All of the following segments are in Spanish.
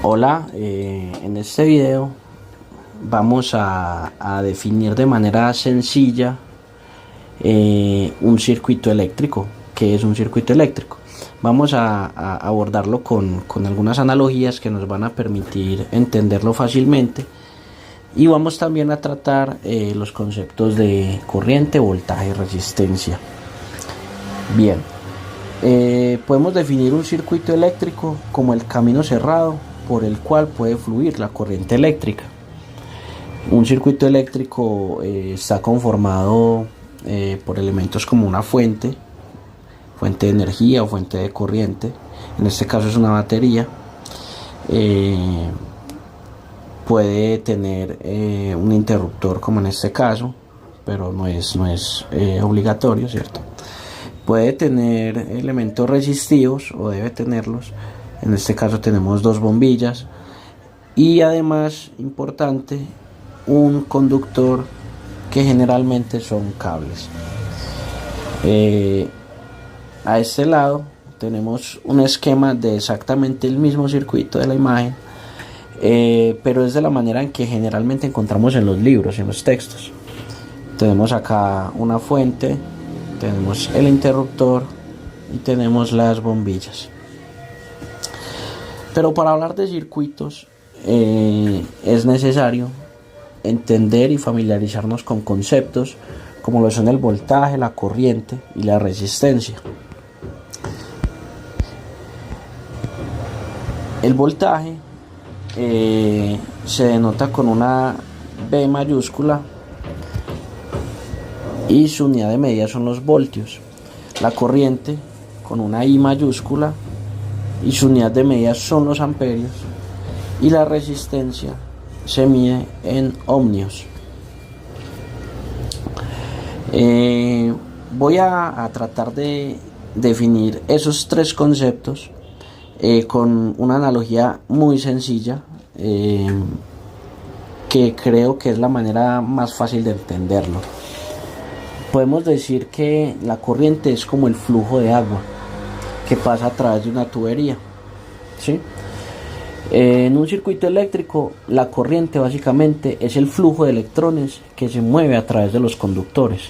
Hola, en este video vamos a definir de manera sencilla un circuito eléctrico. ¿Qué es un circuito eléctrico? Vamos a abordarlo con algunas analogías que nos van a permitir entenderlo fácilmente, y vamos también a tratar los conceptos de corriente, voltaje y resistencia. Bien, podemos definir un circuito eléctrico como el camino cerrado por el cual puede fluir la corriente eléctrica. Un circuito eléctrico está conformado por elementos como una fuente de energía o fuente de corriente. En este caso es una batería. Puede tener un interruptor, como en este caso, pero no es obligatorio, ¿cierto? Puede tener elementos resistivos, o debe tenerlos. En este caso tenemos dos bombillas y, además, importante, un conductor, que generalmente son cables. A este lado tenemos un esquema de exactamente el mismo circuito de la imagen, pero es de la manera en que generalmente encontramos en los libros, en los textos. Tenemos acá una fuente, tenemos el interruptor y tenemos las bombillas. Pero para hablar de circuitos es necesario entender y familiarizarnos con conceptos como lo son el voltaje, la corriente y la resistencia. El voltaje se denota con una V mayúscula y su unidad de medida son los voltios. La corriente con una I mayúscula y su unidad de medida son los amperios, y la resistencia se mide en ohmios. Voy a tratar de definir esos tres conceptos con una analogía muy sencilla, que creo que es la manera más fácil de entenderlo. Podemos decir que la corriente es como el flujo de agua que pasa a través de una tubería, ¿sí? En un circuito eléctrico, la corriente básicamente es el flujo de electrones que se mueve a través de los conductores,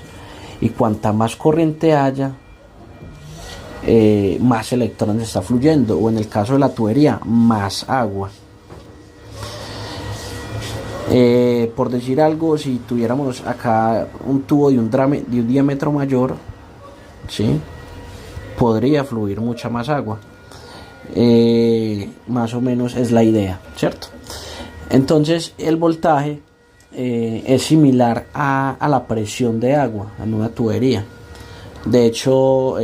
y cuanta más corriente haya, más electrones está fluyendo, o en el caso de la tubería, más agua. Por decir algo, si tuviéramos acá un tubo de un diámetro mayor, ¿sí?, podría fluir mucha más agua. Más o menos es la idea, ¿cierto? Entonces el voltaje es similar a la presión de agua en una tubería. De hecho,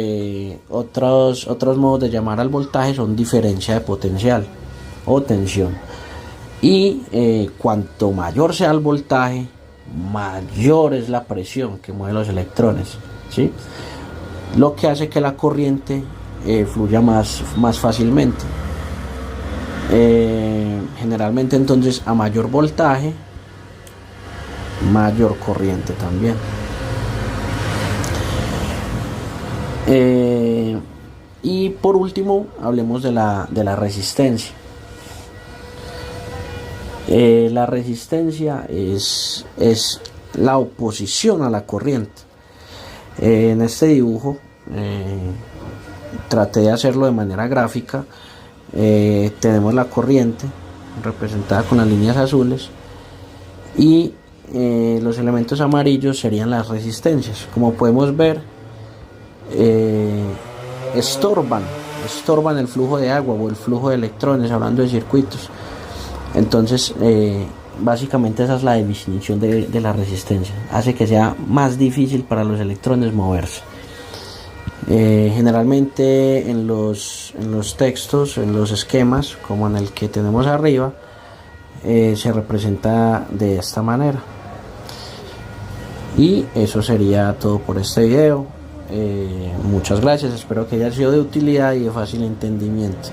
otros modos de llamar al voltaje son diferencia de potencial o tensión. Y cuanto mayor sea el voltaje, mayor es la presión que mueve los electrones, ¿sí?, lo que hace que la corriente fluya más fácilmente. Generalmente, entonces, a mayor voltaje, mayor corriente también. Y por último, hablemos de la resistencia. La resistencia es la oposición a la corriente. En este dibujo traté de hacerlo de manera gráfica. Tenemos la corriente representada con las líneas azules, y los elementos amarillos serían las resistencias. Como podemos ver, estorban el flujo de agua o el flujo de electrones, hablando de circuitos. Entonces, básicamente esa es la definición de la resistencia. Hace que sea más difícil para los electrones moverse. Generalmente en los textos, en los esquemas, como en el que tenemos arriba, se representa de esta manera. Y eso sería todo por este video. Muchas gracias, espero que haya sido de utilidad y de fácil entendimiento.